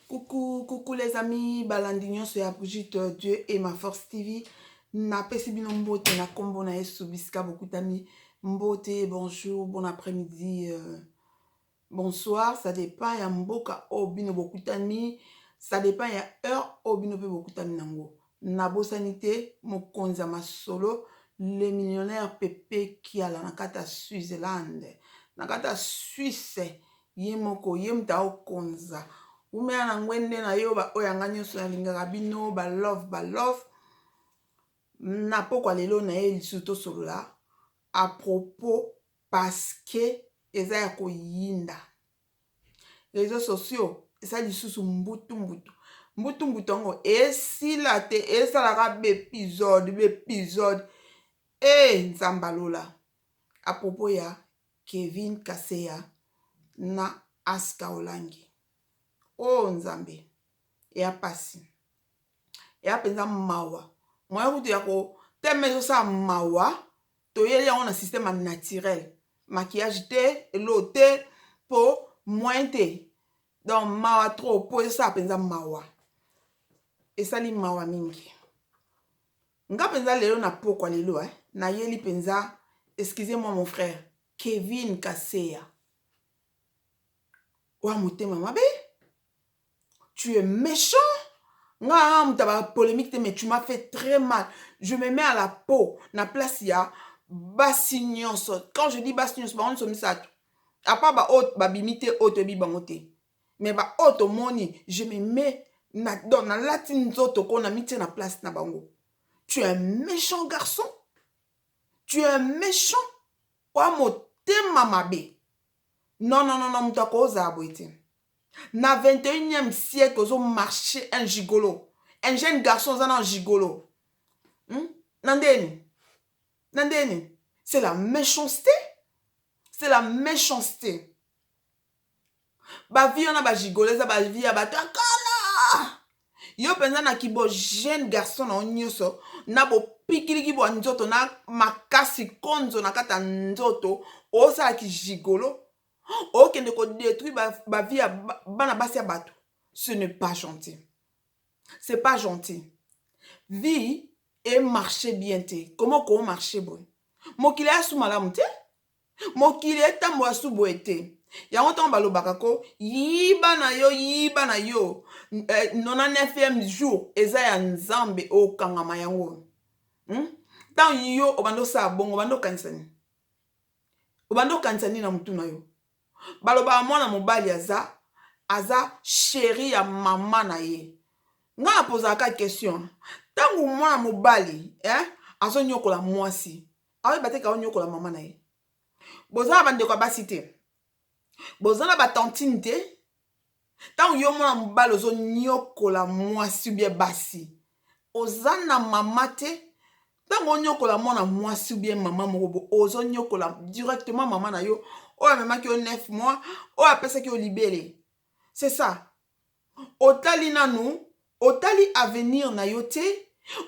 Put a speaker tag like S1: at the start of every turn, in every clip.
S1: Coucou les amis, balandignon sur la Brigitte Dieu et ma force TV. Na pesi bino mbote na kombo na yesu bisika beaucoup d'amis. Mbote, bonjour, bon après-midi, bonsoir, ça dépend ya mboka obino beaucoup d'amis, ça dépend ya heure obino pe beaucoup d'amis nango. Na bosanité mokonza masolo les millionnaires Pepe qui a la nakata Switzerland. Nakata Suisse yemoko yemta okonza. Umea na ngwende na yo ba oyanga nyoso na lingaka bino ba love na pokwa lelo na ye lisuto solola à propos parce que eza ya koyinda réseaux sociaux eza lisusu mbutu ngo esila te esalaka bepisode nzambalola à propos ya Kevin Kaseya na Aska Olangi. Oh nzambe ya pasi ya penza mawa moya kutu ya ko temezo sa mawa to yeli yango na système naturel maquillage te elo te po moins te donc mawa trop po ça penza mawa esali mawa mingi nga penza lelo na pokwa lelo na yeli penza excusez-moi mon frère Kevin Kaseya wa motema mabe. Tu es méchant. Polémique, mais tu m'as fait très mal. Je me mets à la peau. Na place ya basignos. Quand je dis basignos, on se met ça. À part ba haute, ba bimite haute bi bangote. Mais ba haute moni, je me mets dans la latine zoto qu'on a mis na place na bango. Tu es un méchant garçon. Tu es un méchant. Wa mote mamabe. Non, mutako zaboite. Na 21e siècle, ils ont marché un gigolo. Un jeune garçon, ils ont un gigolo. Nandeni. C'est la méchanceté. C'est la méchanceté. Ba vie, on a ba gigolo, ça ba vie, ba takala. Yo penza na kibo jeune garçon na onyoso. Na bo pikili kibo nzoto na makasi konzo na kata nzoto. Osa ki gigolo. Ok, ne ko détruire ba vie bana basi ya bato. Ce n'est pas gentil. C'est pas gentil. Vie et marcher bien te. Comment marcher bon? Mokile asu malamu te. Mokile tambo asu boete. Yango tambo balobaka ko yiba na yo. 99e jour eza ya nzambe okangama yango. Tant yo obando sa bongo obando kanisani. Obando kanisani na mutu na yo. Baloba mwana mobali aza chéri ya mama na ye. Nga posa ka question. Tangu mwana mobali azo nyokola mwasi. Awe bateka nyokola mama na ye. Bozana bandeko basi te. Bozana ba tantine te. Tangu yo mwana mobali ozo nyokola mwasi bien basi. Ozana mama te. Tangu nyokola mwana mwasi bien mama moko ozo nyokola directement mama na yo. Oya memaki yo 9 mois, oya pesa ki yo libéré. C'est ça. Otali nanu, otali avenir na yo te,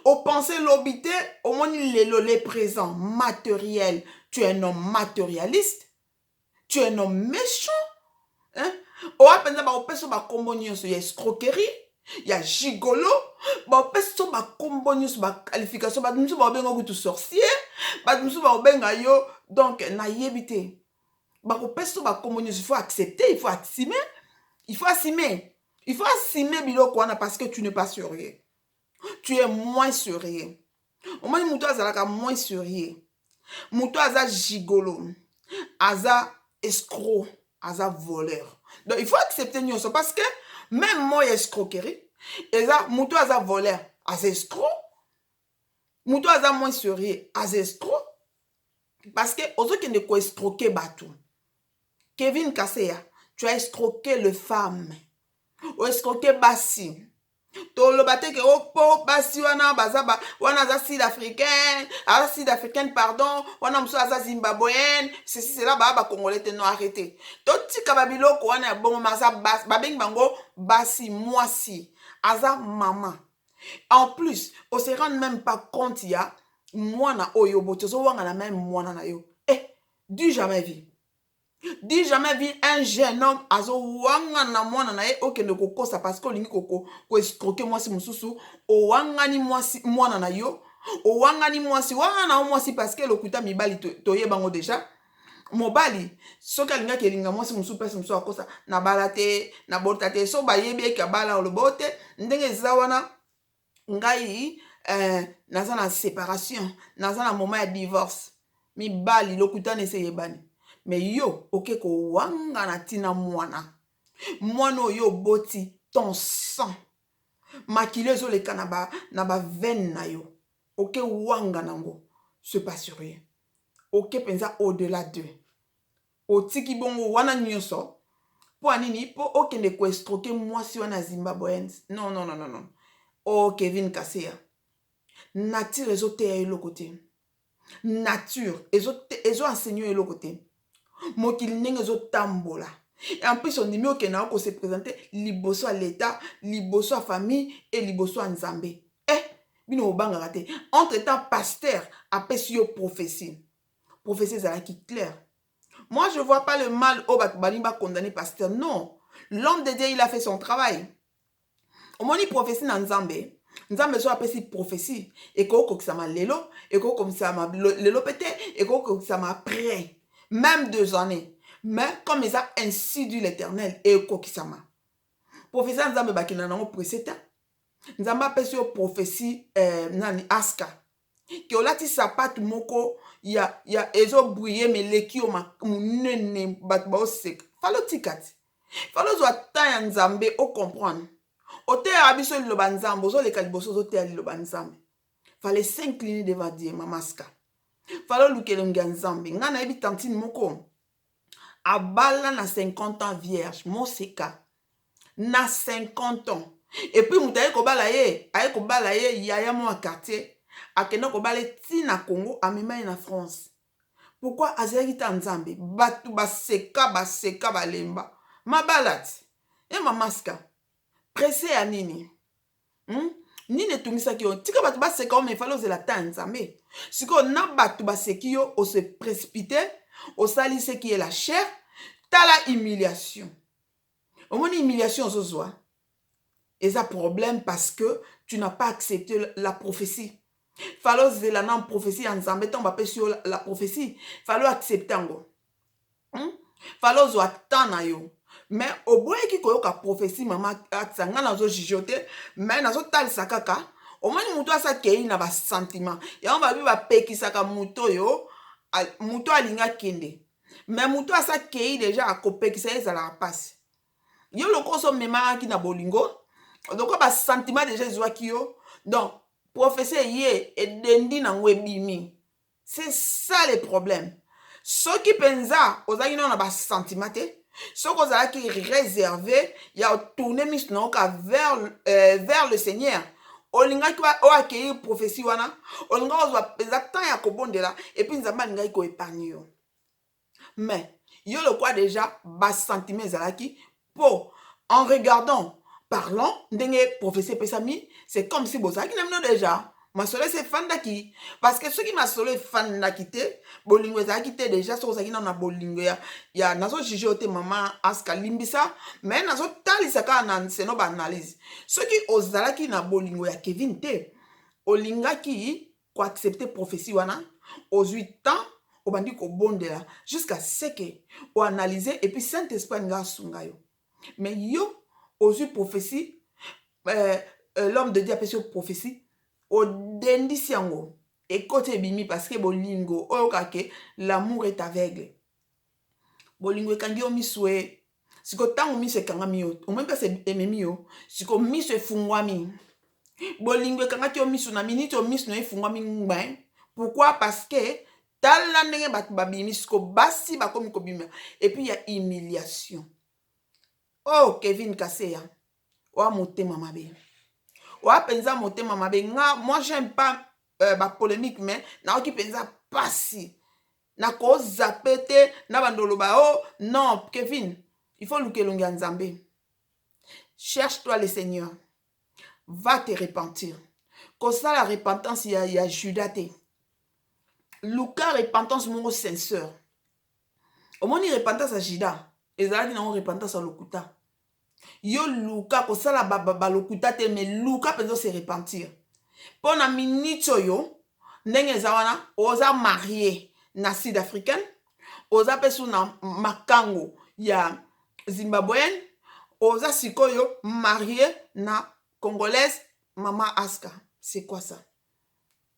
S1: o pensé l'obité, au moni le présent, matériel. Tu es un homme matérialiste. Tu es un homme méchant. Oya penza ba opeso ba kombo nyonso ya escroquerie, ya gigolo, ba opeso ba kombo nyonso ba qualification, ba musu ba obenga kutu sorcier, ba musu ba obenga yo donc na yebite. Il faut accepter, il faut assumer. Il faut assumer biloko wana parce que tu n'es pas sérieux. Tu es moins sérieux. Au moins muto azalaka moins sérieux. Muto aza gigolo, aza escroc, aza voleur. Donc il faut accepter nyonso parce que même moi escroquerie, eza muto aza voleur, aza escroc. Muto aza moins sérieux, aza escroc. Parce que ozo kende ko escroquer batou. Kevin Kaseya, tu as escroqué le femme. Ou escroqué basi. Tolo bate ke opo basi wana bazaba wana za sud-africaine pardon, wana mso za zimbabwéenne, ceci c'est là ba congolais te non arrêté. Totika babiloko wana bon maza bas babeng bango basi mwasi aza maman. En plus, on se rend même pas compte ya mwana oyo botozo wanga na même mwana na yo. Du jamais vu. Dis jamais vu un jeune homme azo wanga na mwana na ye okende kokosa parce que olingi ko escroquer mwasi mususu owangani mwasi mwana na yo owangani mwasi wana na mwasi parce que lokuta mibali toyebango déjà mobali soki alingaki elinga mwasi mususu mpesi mususu akosa na bala te na bota te so bayebi eke abala olobo te ndenge eza wana ngai naza na séparation naza na moment ya divorce mibali lokutana ese yebani me yo oke kowanga na ntina mwana oyo oboti ton sang makilo ezoleka na bavene na yo oke wanga nango c'est pas sur rien oke penza au-delà de otiki bongo wana nyonso mpo anini mpo okende koestroke mwasi wana zimbabweans non. Oh Kevin Kaseya nature ezoteya eloko te nature ezo enseigner eloko te mokili ndenge ezotambola et en plus ondimi okende ako se présenter liboso à l'état liboso à famille et liboso à nzambe bino obangaka te entre temps pasteur apesi yo prophétie ezalaki claire. Moi je vois pas le mal au balinga condamné pasteur, non, l'homme de Dieu il a fait son travail. Omoni prophétie na nzambe so apesi prophétie eko kokisama lelo eko komisama lelo pete eko kokisama après même 2 années mais comme ils a ainsi dit l'Éternel eko kokisama prophétie nzambe bakina nango preseta nzambe apesi yo prophétie nani aska ki olati sapatu moko ya ezo briller meleki yo munene batu baoseka falo tikati falo zwa ta ya nzambe o comprendre oteya biso liloba nzambe ozoleka liboso ozoteya liloba nzambe fallait s'incliner devant Dieu mamaska falo lukelongi ya nzambe nga nayebi tantine moko abala na 50 ans vierge moseka na 50 ans et puis mutu aye kobala ye yaya mo quartier akenda kobala tina Congo amema ye na France. Pourquoi azalaki ta nzambe batu baseka balemba mabalati mamaska pressé ya nini nini etungisaki yo tika batu baseka o me fale ozela ta nzambe sikoyo na batu baseki yo ose précipité osaliseki ye la chair tala humiliation omoni humiliation ozozwa eza problème parce que tu n'as pas accepté la prophétie. Falo zela na prophétie ya nzambe ntango bapesi yo la prophétie falo accepte yango falo ozwa temps na yo mais oboyeki koyoka prophétie mama atisa nga nazojuge te mais nazotalisa kaka omoni mutu asakei na basentiment yango babi bapekisaka mutu oyo mutu alingi akende mais mutu asakei deja akopekisa ye ezalaka mpasi yo loko ozomemaki na bolingo loko basentiment deja ezwaki yo donc prophétie ye edendi nango ebimi. C'est ça le problème. Soki penza ozalaki nano na basentiment te soki ozalaki réservé ya tourner miso nango ka vers le Seigneur olingaki oaccueillir prophétie wana olingaki ozwa penza temps ya kobondela epuis nzambe alingaki koépargne yo mais yo lokwa déjà basentiment ezalaki po en regardant parlant ndenge prophétie epesami c'est comme si bozalaki na bino déjà masolo efandaki parce que soki masolo efandaki te bolingo ezalaki te déjà soki ozalaki nano na bolingo ya nazojuge yo te mama aska limbisa mais nazotalisa kaka na seno baanalyse soki ozalaki na bolingo ya Kevin te olingaki koaccepte prophétie wana ozwi temps obandi kobondela jusqu'à ce que oanalyse et puis Saint-Esprit alinga asunga yo mais yo ozwi prophétie l'homme de Dieu apesi yo prophétie odendisi yango ekote ebimi parce que bolingo oyokake l'amour est aveugle bolingo ekangi yo miso e siko ntango miso ekangami yo omoi mpese ememi yo siko miso efungwami bolingo ekangaki yo miso na miniti yo miso na efungwami ngba pourquoi parce que tala ndenge bato babimi siko basi bakomi kobima et puis il y a humiliation. Oh Kevin Kaseya wa motema mabe wa penza motema mabe nga moi j'aime pas ba polémique mais na ki penza pasi na ko zapete na bandolo ba oh non Kevin il faut lukelongi nzambe cherche-toi le Seigneur va te repentir comme ça la repentance il y a Judas te luka repentance mon sincère omoni repentance à jida ezalaki nango repentance à lokuta yo luka kosala balokuta te mais luka mpenza se repentir mpo na minute oyo ndenge eza wana oza marie na sud africaine oza mpe su na makango ya zimbabwéenne oza sikoyo marie na congolaise mama Aska. C'est quoi ça?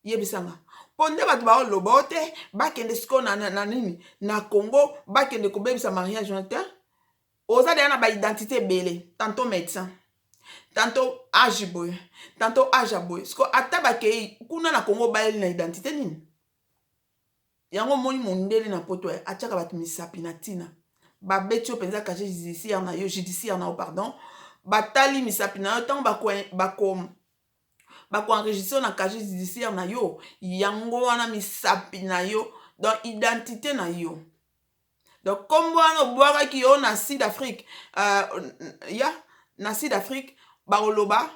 S1: Yebisanga mpo nde bato baoloba o te bakende sikoyo na nini na Congo bakende kobebisa mariage wana te oza deya na baidentité ebele tantôt médecin tantôt age boye tantôt age boye siko ata bakei kuna na Congo bayeli na identité nini yango moni mondele na poto atiaka bato misapi na ntina babeti yo mpenza casier judiciaire na yo pardon batali misapi na yo ntango bakoenregistre na casier judiciaire na yo yango wana misapi na yo donc identité na yo donc kombo wana obwakaki yo na Sud Afrique na Sud Afrique baoloba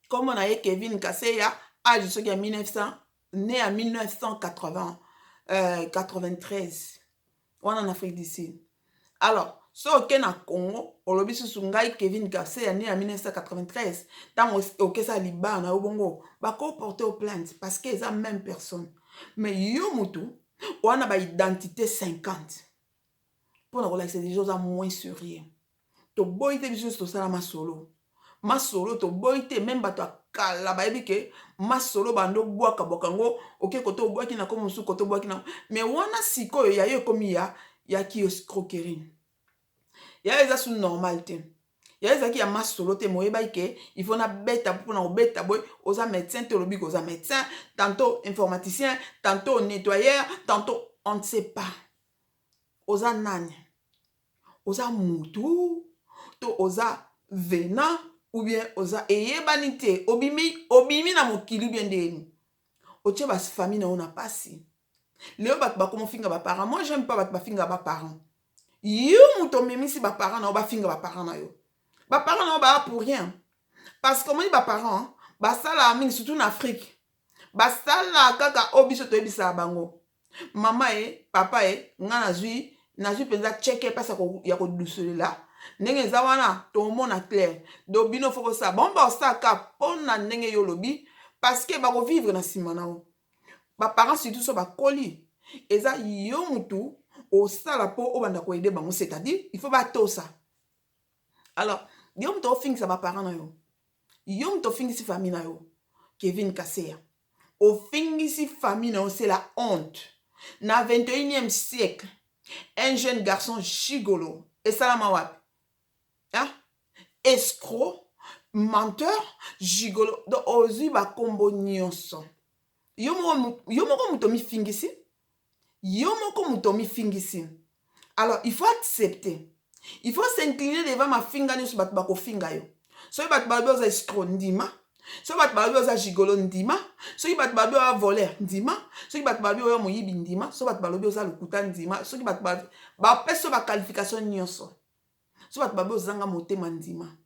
S1: kombo na ye Kevin Kaseya age soki ya 1900 né en 1993 wana en Afrique du Sud. Alors so oke na Congo olobi susu ngai Kevin Kaseya né en 1993 ntango okesa libaa na yo bongo bakoporte au plainte parce que eza même personne mais yo mutu wana baidentité 50 mpona kolakisa deja oza moins sérieux toboyi te biso nyonso tosala masolo toboyi te meme bato akala bayebi ke masolo bando obwaka yango oke kote obwaki na komo mosusu kote obwaki na mais wana sikoyo ya yo ekomi ya kioscroquerie ya eza su normal te ya ezalaki ya masolo te moyebaki ke il faut na beta mpona kobeta boye oza médecin te olobi ke oza médecin tantôt informaticien tantôt nettoyeur tantôt on ne sait pas oza nani oza mutu to oza vena ou bien oza eyebani te obimi na mokili bien ndeni otie bafamille na yo na pasi leo bato bakomofinga baparent moi j'aime pas bato bafinga baparent yo mutu omemisi baparent na yo bafinga baparent na yo baparent na yo baya pour rien parce que omoni baparent basalaka mingi surtout na Afrique basalaka kaka o biso toyebisaka bango mama papa nga nazwi mpenza cheke mpasi ya kodusulela ndenge eza wana tomona clair do bino fo kosala bango baosalaka mpo na ndenge yo olobi parce que bakovivre na nsima na yo baparent surtout so bakoli eza yo mutu osala mpo obanda koyede bango c'est-à-dire il faut batosa alors yo mutu ofingisa baparent na yo yo mutu ofingisi famille na yo Kevin Kaseya ofingisi famille na yo c'est la honte na 21e siècle un jeune garçon gigolo esalama wapi escroc menteur gigolo donc ozwi bakombo nyonso yo moko mutu omifingisi alors il faut accepter il faut s'incliner devant mafinga nyonso bato bakofinga yo soki bato balobi oza escroc ndima soki bato balobi oza gigolo ndima soki bato balobi oza voleur ndima soki bato balobi oza moyibi ndima soki bato balobi oza lokuta ndima soki bato bapesa baqualification nyonso soki bato balobi ozanga motema ndima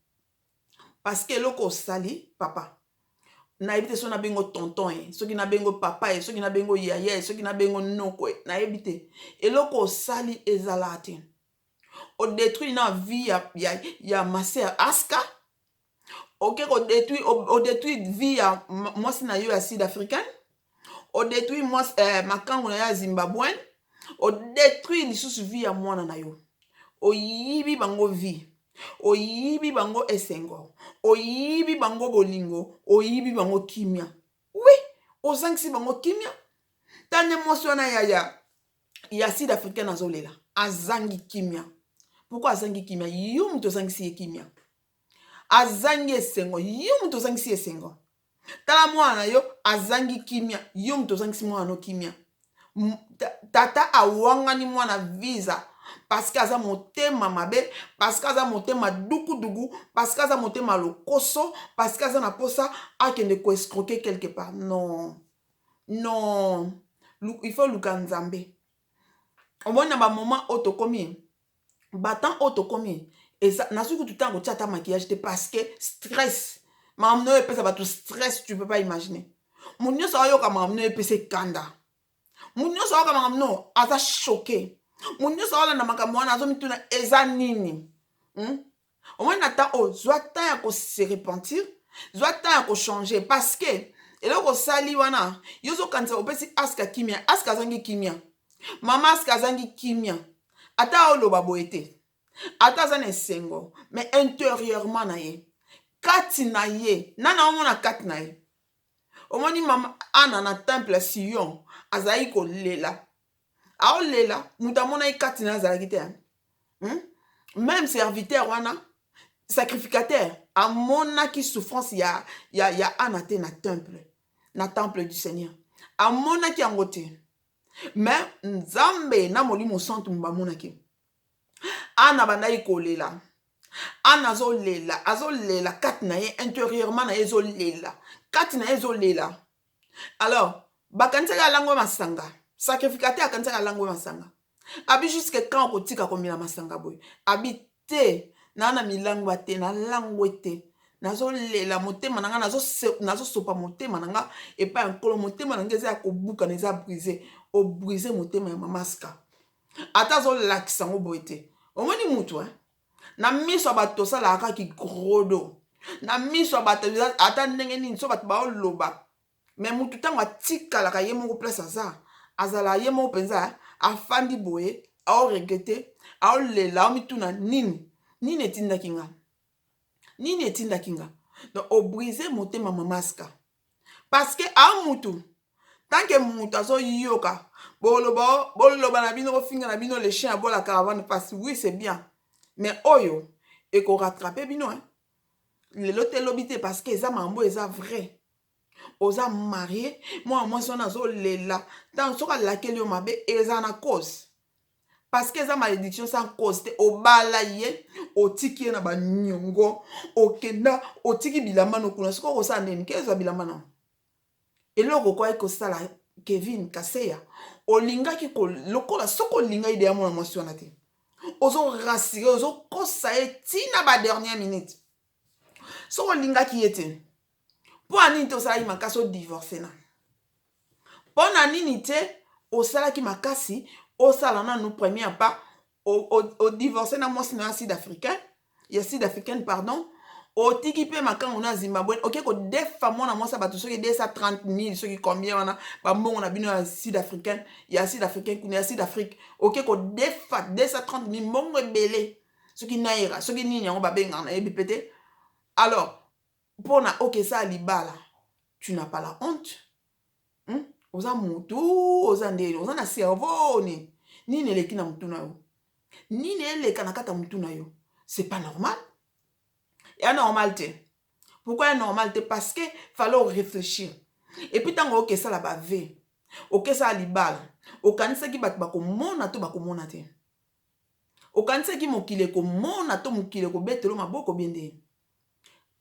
S1: parce que eloko osali papa nayebi te soki na bengo tonton soki na bengo papa soki na bengo yaya soki na bengo noko nayebi te eloko osali ezala te odétruire na vie ya maser Aska oke odétruire vie ya mwasi na yo ya sud africaine odétruire makango na yo ya zimbabwéenne odétruire lisusu vie ya mwana na yo oyibi bango vie oyibi bango esengo oyibi bango bolingo oyibi bango kimia oui ozangisi bango kimia tande mwasi wana ya sud africaine azolela azangi kimia pourquoi azangi kimia yo mutu ozangisi ye kimia azangi esengo yo mutu ozangisi esengo tala mwana yo azangi kimia yo mutu ozangisi mwana no kimia tata awangani mwana visa parce que aza motema mabe parce que aza motema dukudugu parce que aza motema lokoso parce que aza na posa akende koescroquer quelque part non il faut luka nzambe omoni na bamoment oyo tokomi batan oyo tokomi nasoki kutu ntango kotia ata maquillage te parce que stress makambo oyo epesa bato stress tu peux pas imaginer moto nyonso ayoka makambo oyo epesa ekanda Munyo so kama no aza choqué. Munyo so la na makambo wana azo mituna eza nini. Au moins nata o zwa temps ya ko se repentir, zwa temps ya ko changer parce que eloko sali wana yozo kanisa opesi aska kimia, aska zangi kimia. Mama aska zangi kimia. Ata oloba boete. Ata za na sengo, mais intérieurement na ye. Kati na ye, nana omona kati na ye. Omoni mama ana na temple Sion, azai ko lela. Ao lela, mutamona ye kati na azalaki te. Même serviteur wana, sacrificateur, amona ki souffrance ya ana te na temple du Seigneur. Amona ki angote. Mais nzambe na molimo santu mbamona ki. Ana bandai ko lela. Ana zo lela kati na ye intérieurement na ye zo lela. Kati na ye zo lela. Alors, bakanisa lango masanga. Sacrificateur akanisa lango masanga. Abi jusque quand kotika komila masanga boy. Abi te na milango te na lango te. Nazo lela motema nanga nazo sopa motema nanga et pas encore motema nanga eza kobuka neza briser. O briser motema ya mamaska. Ata zo lakisa ngo boy te. Omoni mutu na miso bato sala kaki grodo. Na miso bato ata ndenge nini so bato ba loba. Mais mutu tango atika la kaye moko place aza. Azala ye moko penza afandi boye, ao regretter, ao lela, ao mituna nini. Nini etinda kinga. Nini etinda kinga. Donc o briser motema mamaska. Parce que a mutu tant que mutu azo yoka boloba na bino finga na bino les chiens à la caravane passe. Oui, c'est bien. Mais oyo et qu'on rattrape bino le lote lobité parce que ça mambo eza vrai. Oza marié, moi son azo lela. Tant soka laquelle yo mabe eza na cause. Parce que ça malédiction sans cause te obala ye otiki na ba nyongo okenda otiki bilamba no kuna siko ko sa ndeni kezo bilamba na. Eloko kwa iko sala Kevin Kaseya olingaki ko lokola soko linga ide ya mona mwasi wana te. Ozo rassurer ozo kosa tina ba dernière minute. Soko lingaki yete. Po anini te osala makasi o divorcer na. Po na nini te osala ki makasi osala na no premier pas o divorcer na mwasi na sud-africain. Ya sud-africaine pardon. O tiki pe makango na Zimbabwe. Ok ko defa mona mwasa bato soki 230,000 soki combien wana ba mbongo na bino ya sud-africaine. Ya sud-africaine kuna ya Sud-Afrique. Ok ko defa 230,000 mbongo ebele. Soki naira soki nini yango ba benga na ebi pete. Alors pona ok ça libala. Tu n'as pas la honte. Oza mutu, oza ndeli, oza na cerveau ni. Nini eleki na mutu na yo? Nini eleka na kata mutu na yo? C'est pas normal. Et anormalité. Pourquoi anormalité? Parce que fallait réfléchir. Et puis tant que ça la bave. Ok ça libala. Okanisa ki bat bako mona to bako mona te. Okanisa ki mokile ko mona to mokile ko betelo maboko biende.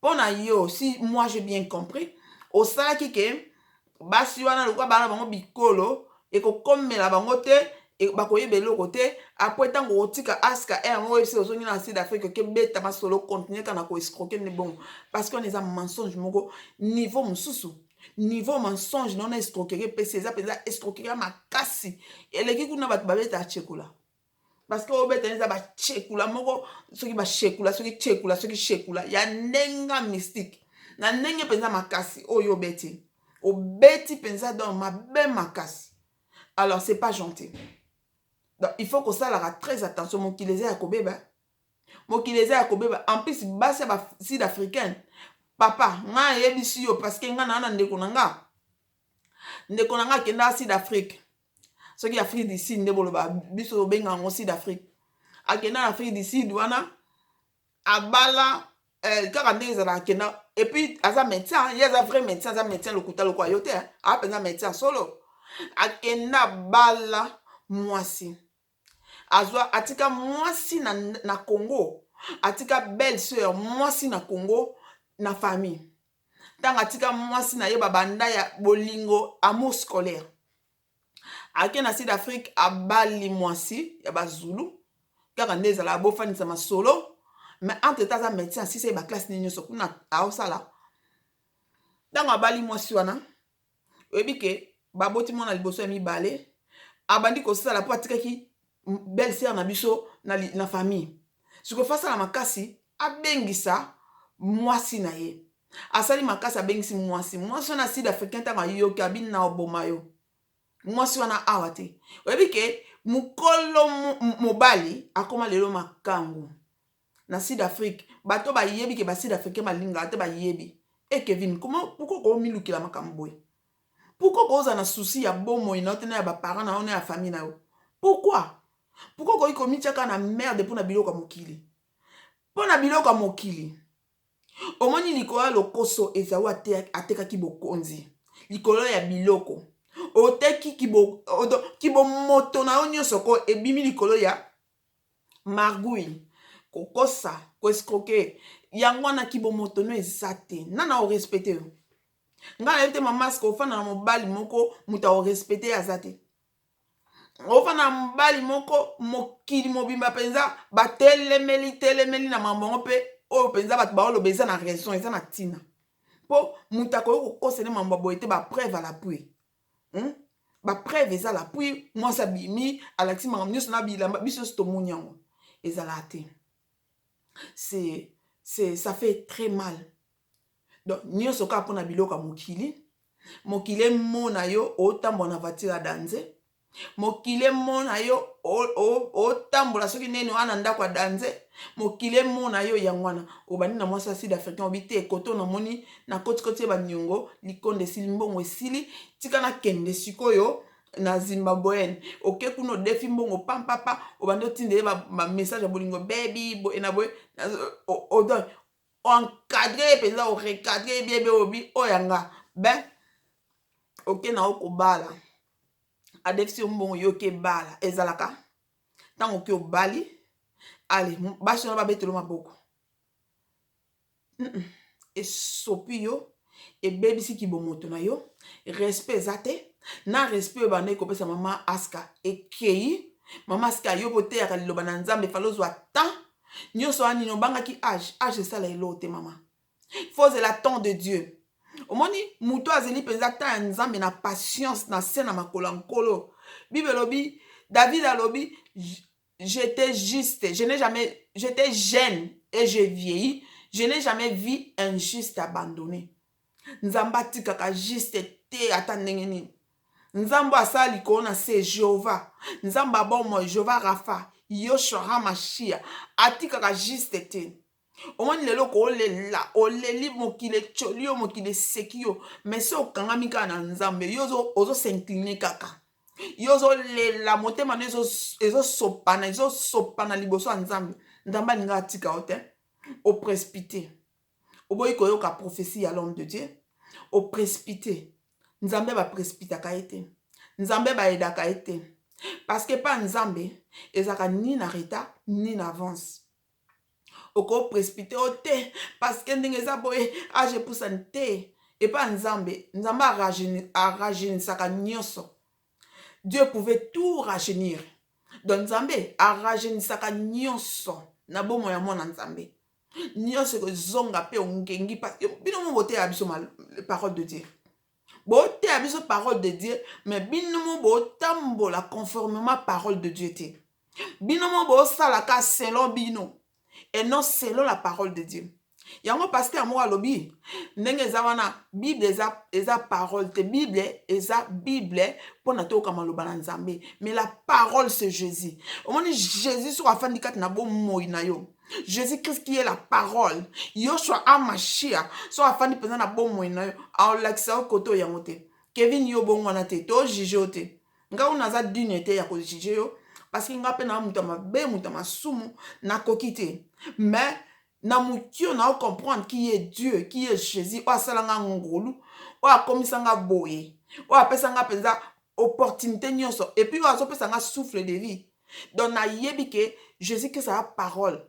S1: Pona yo si moi j'ai bien compris, au sala ki ke basi wana lokwa bana bango bikolo e ko komela bango te e bakoyeba eloko te après tango otika aska ngo ese ozongi na Sud-Afrique ke beta masolo continuer kana ko escroquer ne bon parce qu'on est un mensonge moko niveau mususu niveau mensonge non escroquerie pesa eza penza escroquerie makasi eleki kuna bato babeta chekula parce que obeta neza ba chekula moko soki ba chekula soki chekula soki chekula ya nenga mystique na ndenge penza makasi oyo beti obeti penza dans ma ben makasi. Alors c'est pas gentil. Donc il faut que ça la très attention mon kileze ya kobeba. Mon kileze ya kobeba en plus basi ba sud-africaine. Papa, nga yebisi yo parce que nga na ndeko nanga. Ndeko nanga kenda Sud-Afrique. Ce qui Afrique du Sud ndeboloba biso benga ngo Sud-Afrique. Akenda Afrique du Sud wana abala kaka ndenge ezala kenda. Et puis aza médecin, il y a un vrai médecin, aza médecin le kuta le kwa yote a penza médecin solo. Akenda bala mwasi. Azwa atika mwasi na Congo. Atika belle sœur mwasi na Congo na famille. Tanga atika mwasi na ye babanda ya bolingo amour scolaire. Akena Sud-Afrique abali mwasi ya bazulu. Kaka ndeza la bofani sa masolo. Mais entre temps ça médecin si c'est ba classe ni nyoso kuna aosala. Tanga abali mwasi wana. Oyebi ke baboti mwana liboso ya mibale abandi kosala po atikaki belle sœur na biso na famille siko fasala makasi abengisa mwasi na ye asali makasi abengisi mwasi wana sud africain ntango ayoki abini na oboma yo mwasi wana awa te oyebi ke mokolo mobali akoma lelo makangu na sud afrique bato bayebi ke basud africain balingaka te bayebi Kevin pourquoi komilukila makambo boye pourquoi koza na souci ya bomoi na yo te na ya baparent na yo na ya famille na yo pourquoi koyi komitiaka na merde mpo na biloko ya mokili mpo na biloko ya mokili omoni likolo ya lokoso ezawu atekaki bokonzi likolo ya biloko oteki kibomoto na yo nyonso ko ebimi likolo ya margouille kokosa koescroquer yango wana kibomoto no eza te nana orespecte yo nga nayebi te mamaske ofanda na mobali moko mutu aorespecte aza te ofanda na mobali moko mokili mobimba mpenza batelemeli na mambongo mpe oyo mpenza bato baoloba eza na raison eza na ntina mpo mutu akoki kokosene mambo boye te bapreuve ala pui bapreuve eza la pui mwasi abimi alakisi makambo nyonso na bilamba biso nyonso tomoni yango ezala te ça fait très mal donc nyonso kaka mpona biloko ya mokili emona yo otambola na voiture ya danze mokili emona yo otambola soki nini wana ndako ya danze mokili emona yo yango wana obandi na mwasi ya sud africain obi te ekoto namoni na kotikoti ye baniongo likonde esili mbongo esili tika nakende sikoyo na zimbabweenne oke kuna odefi mbongo pampapa obandi otinde ye bamessage ya bolingo bebi boye na boye odon encadre mpenza orecadre biebe obi oyanga ben oke na okobala adefisi yo mbongo yo oke bala ezalaka ntango oke obali ale basi wana babetelo maboko esopi yo ebebisi kibomoto na yo respect eza te na respect oyo banda ekopesa mama aska ekei mama aska yo boteyaka liloba na nzambe efali ozwa temps nyonso wana nini obangaki age esala elo te mama fozela temps de dieu omoni mutu azeli mpenza temps ya nzambe na patience na se na makolo ya nkolo bible elobi david alobi j'étais juste j'étais jeune et je vieillis je n'ai jamais vu un juste abandonné nzambe atikaka juste te ata ndenge nini nzambe asala likolo na se jehova nzambe abomo jehova rafa yoshua hamashia atikaka juste te omoni lelo koolela oleli mokili ecoli yo mokili eseki yo mais so okangami kaka na nzambe yo ozosincline kaka yo ozolela motema no ezosopana liboso ya nzambe nzambe alinga atika yo te oprécipité oboyi koyoka prophétie ya l'homme de dieu oprécipité nzambe baprécipitaka ye te nzambe bayedaka ye te parce que pa nzambe ezalaka ni na retard ni na avance okoprécipité o te parce que ndenge eza boye age epusani te epa nzambe arajeunisaka nyonso dieu pouvait tout rajeunir donc nzambe arajeunisaka nyonso na bomoi ya mwana nzambe nyonso ekozonga mpe ongengi bino mo boteya biso parole de dieu boteya biso parole de dieu mais bino mo botambola conformément parole de dieu te bino mo bosalaka selon bino et non selon la parole de dieu yango paster moko alobi ndenge eza wana bible eza parole te bible eza bible mpona toyoka maloba na nzambe mais la parole c'est jésus omoni jésus soki afandi kati na bomoi na yo jésus christ qui est la parole yoshua amashia soki afandi mpenza na bomoi na yo aolakisa yo kote oyo yango te kevin yo bongo wana te tojuge yo te nga una aza dune te ya kojuge yo parce que nga mpe na moto ya mabe moto ya masumu nakoki te mais na mutio na comprendre qui est dieu qui est jésus oyo asalanga ngolu oyo akomisanga boye oyo apesanga mpenza opportunité nyonso et puis oyo azopesanga souffle de vie donc nayebi ke jésus christ aza parole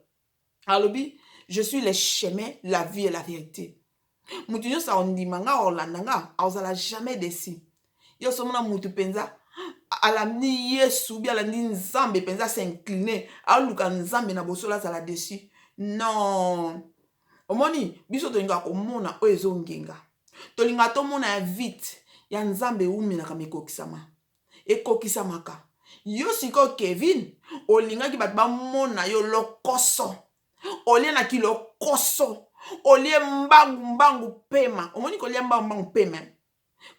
S1: alobi je suis le chemin la vie et la vérité mutu nyonso aondima nga aolanda nga aozala jamais déçu yo somona mutu mpenza alandi yesu bi alandi nzambe mpenza s'incline aoluka nzambe na bosolo azala déçu non omoni biso tolingaka komona oyo ezongenga tolingaka tomona ya vite ya nzambe eumenaka mekokisama ekokisamaka. Yo siko Kevin olingaki bato bamona yo lokoso, olienaki lokoso, olie mbangu pema. Omoni kolia mbangu pema,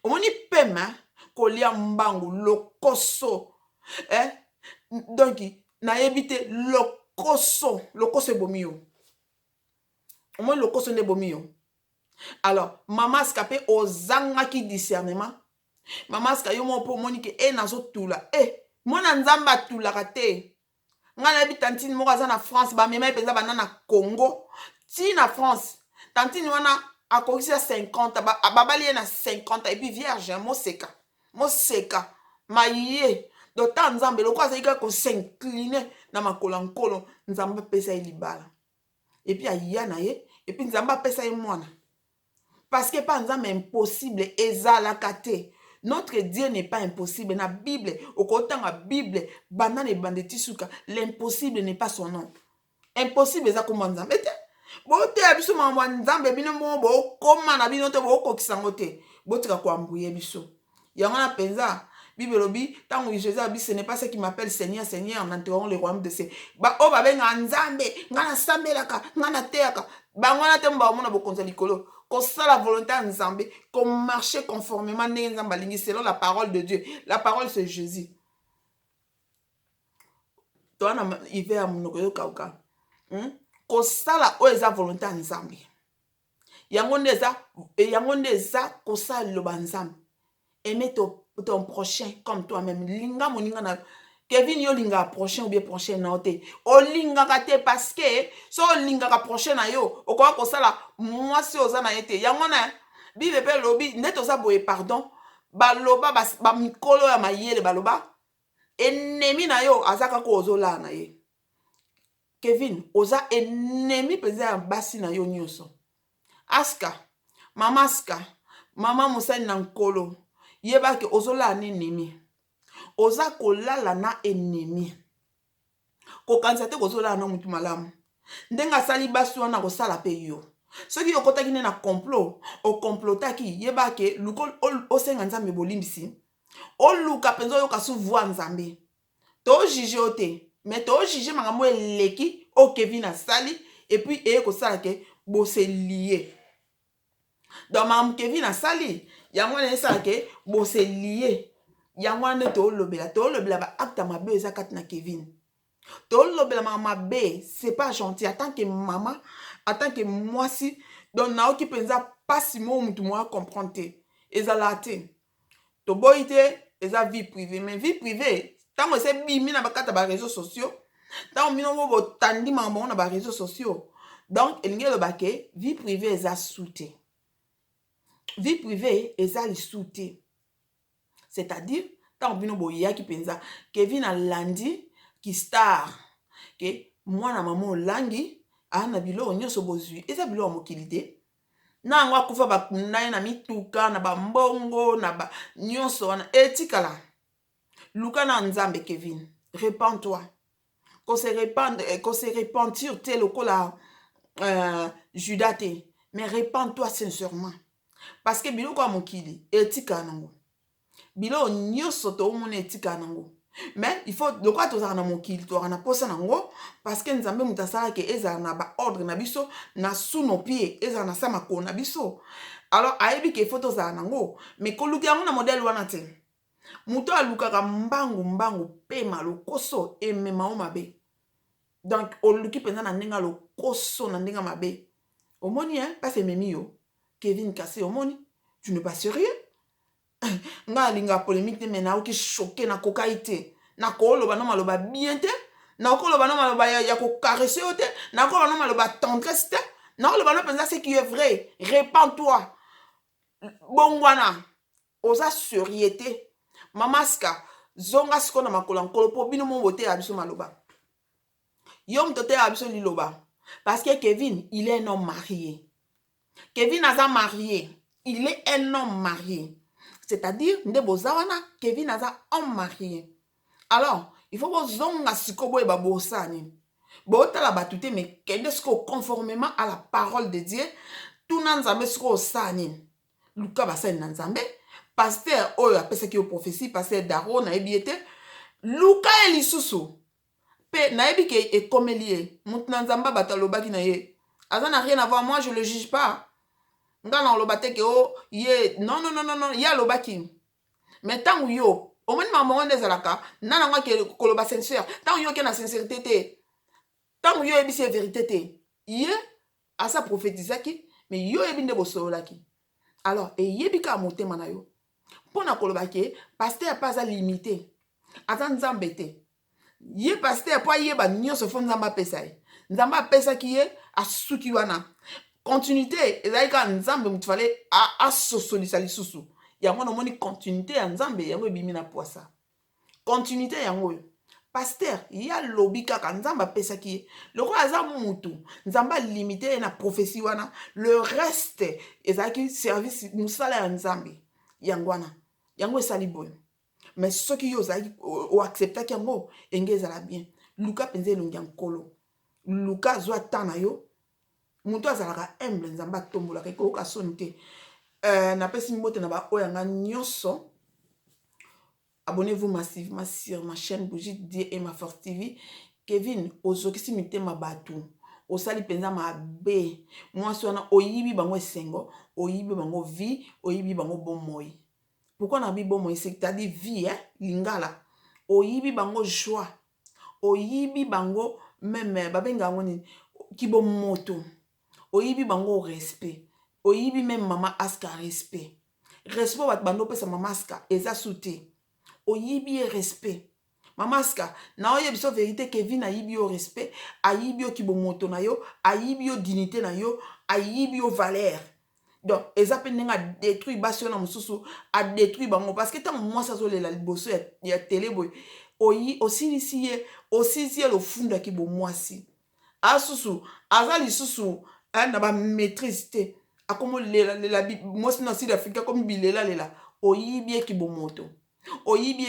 S1: omoni pema kolia mbangu lokoso. Donc nayebi te lokoso ebomi yo. Omoni lokoso nde ebomi yo. Alors mama ska pe ozangaki discernement. Mama ska yo mo po omoni ke nazotula mwana nzambe atulaka te. Nga nayebi tantine moko aza na France bamema ye mpenza bana na Congo ti na France. Tantine wana akokisi ya 50 babali ye na 50 et puis vierge moseka maye dota nzambe loko azali kaka kosincline na makolo ya nkolo nzambe apesa ye libala et puis aya na ye et puis nzambe apesa ye mwana parce que pas nzambe impossible ezalaka te. Notre Dieu n'est pas impossible. Na Bible, au côté de la Bible, banane et bandetisuka, l'impossible n'est pas son nom. Impossible, c'est comme nzambe. Bote abiso mama nzambe bino mo bo koma na bino te bo kokisango te. Botika ko ambouye biso. Yango na penza Bible lobi tango Jésus abi ce n'est pas ce qui m'appelle Seigneur Seigneur en entrant le royaume de cieux. Ba o ba benga nzambe, ngana sambelaka, ngana teaka. Ba ngana te mba mona bokonza likolo. Qu'on sait la volonté en Zambé, qu'on marche conformément selon la parole de Dieu. La parole c'est Jésus. Toi, il va à mon kauka. Qu'on sait la volonté en Zambé. Yangondeza, qu'on sait le banzam. Aimer ton prochain comme toi-même. Linga moninga na. Kevin yo linga prochain ou bien prochain na ote. O linga kate parce que so linga ka prochain na yo. O kwa ko sala moi si oza na yete. Yango na bible pe lobi neto za boye pardon. Baloba ba mikolo ya mayele baloba. Ennemi na yo azaka ko ozola na ye. Kevin oza ennemi peza ya basi na yo nyoso. Aska mama musani na nkolo. Yeba ke ozola na ennemi. Oza kolala na ennemi. Kokanisa te kozola na mutu malamu. Ndenga sali basu wana kosala pe yo. Soki okotaki ne na complot, o complotaki yeba ke luko osenga nzambe bolimbisi. O luka penzo yo kasu voix nzambe. To juge ote, mais to juge makambo eleki o Kevin asali et puis ko sala ke bo se lié. Donc mam Kevin asali, yango ne sala ke bo se lié. Yangwane to lobela ba acte mabe eza kat na Kevin. To lobela mabe, c'est pas gentil. En tant que maman, en tant que moi si, donc na oki penza pas si mo mutu mo comprendre te. Ezala te. To boite eza vie privée, mais vie privée, tant que c'est bimi na bakata ba réseaux sociaux, tant mino bo tandi maman na ba réseaux sociaux. Donc elinge le baké, vie privée eza souté. Vie privée eza li souté. C'est-à-dire, tant que boya qui pensa, Kevin a landi, qui star, que moi na maman langi, na bilo nyoso bozui, et ça bilo mokilité. Na ngwa kufa ba kunai na mituka, na ba mbongo, na ba nyoso wana, etikala. Luka na nzambe Kevin, répands-toi. Qu'on se repentir tel que la Judas te, mais répands-toi sincèrement. Parce que bilo kwa mokili, etika nango. Bilo nyoso to mona etika nango. Mais il faut de quoi tozaka na mokili to na posa nango parce que nzambe mutasala ke eza na ba ordre na biso na sous nos pieds eza na sama ko na biso. Alors ayebi ke faut tozala nango mais ko luki yango na modèle wana te. Muto alukaka mbangu pe malokoso emema o mabe. Donc o luki penza na ndenga lokoso na ndenga mabe. Omoni pas ememi yo. Kevin Kassé omoni, tu n'es pas sérieux? Nga linga polémique mais na oki choqué na kokaite na koloba no maloba bien te na koloba no maloba ya ko caresser te na koloba no maloba tendresse te na koloba no pensa ce qui est vrai. Répands-toi bongwana oza sérieuté mamaska zonga siko na makolo nkolo po bino mo bote ya biso maloba yom tote ya biso liloba parce que Kevin il est un homme marié. Kevin a marié, il est un homme marié. C'est-à-dire, Kevin a un marié. Alors, il faut que zonga sikobo e babosani. Bota la batute mais qu'est-ce conformément à la parole de Dieu, tout nanzambe siko sani. Luka basani nanzambe pasteur oyo apesaki yo prophétie pasteur Daro nayebi ete luka ye lisusu pe nayebi ke ekomeli ye mutu na nzambe bato alobaki na ye aza na rien à voir. Moi je le juge pas nga na oloba te ke o ye non non non non non ye alobaki mais ntango yo omoni mamongo nde ezalaka nana ngo ke koloba sincère ntango yo ke na sincérité te ntango yo yebisi vérité te ye asa prophétisaki mais yo yebi nde bosololaki alors eyebi ka motema na yo mpona koloba ke pasteur pa aza limité aza nzambe te ye pasteur po ayeba nyonso fo nzambe apesa ye nzambe apesaki ye asuki wana continuité ezali kaka nzambe motu fale asosolisa lisusu yango namoni continuité ya nzambe yango ebimi na poisa continuité yango oyo pasteur ye alobi kaka nzambe apesaki ye lokola aza mutu nzambe alimite ye na prophétie wana le reste ezalaki service mosala ya nzambe yango wana yango esali boye mais soki yo ozalaki oacceptaki yango enge ezala bien luka mpenza elongi ya nkolo luka azwa ta na yo moto azalaka humble nzambe atombolaka ekoyoka soni te napesi mbote na baoyo yanga nyonso. Abonnez-vous massivement sur ma chaîne Bougie Dieu et ma Force TV. Kevin, ozokisi mitema batu. Osali penza mabe. Moi sona oyibi bango esengo, oyibi bango vie, oyibi bango bomoi. Pourquoi na bi bomoi c'est-à-dire vie lingala. Oyibi bango joie. Oyibi bango même babenga ngoni kibo moto. Oyibi bango respect. Oyibi même maman aska respect. Respect wat bando pesa maman aska eza souté. Oyibi e respect. Mamaska, na oye biso vérité Kevin ayibi o respect, ayibi o kibomoto na yo, ayibi o dignité na yo, ayibi o valeur. Donc, eza pe nenga détruit basio na mususu, a détruit bango parce que tant moi ça zole la liboso ya télé boy. Oyi osili le funda ki bo mwasi. Asusu, azali susu, na ba maîtrise te. Akomo lela moi na Sud Africa comme bilela lela. Oyibi e kibomoto. Oyibi